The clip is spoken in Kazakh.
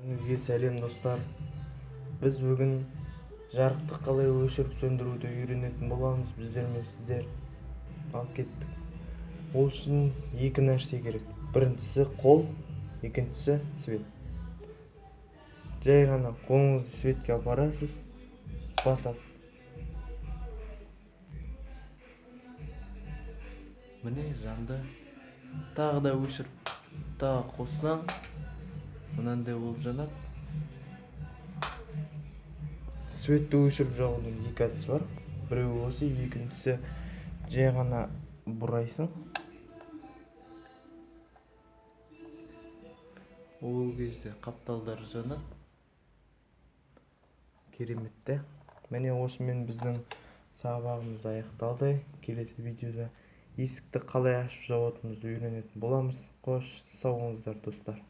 Sizге сәлем достар. Біз бүгін жарықты қалай өшіріп сөндіруді үйренетін боламыз. Біздер мен сіздер алып кеттік. Ол үшін екі нәрсе керек. Біріншісі қол, екіншісі свет. Жай ғана қолыңызды светке апарасыз, басасыз. Міне жанды. Тағы да өшіріп, тағы қоссаң, мынандай болып жанады. Светті өшіріп жағудың екі әдісі бар. Біреуі осы, екіншісі жай ғана бұрайсың. Ол кезде қапталдар жанады. Кереметті. Міне осымен біздің сабағымыз аяқталды. Келесі видеода есікті қалай ашып жабатынымызды үйренетін боламыз. Қош, сау болыңыздар достар.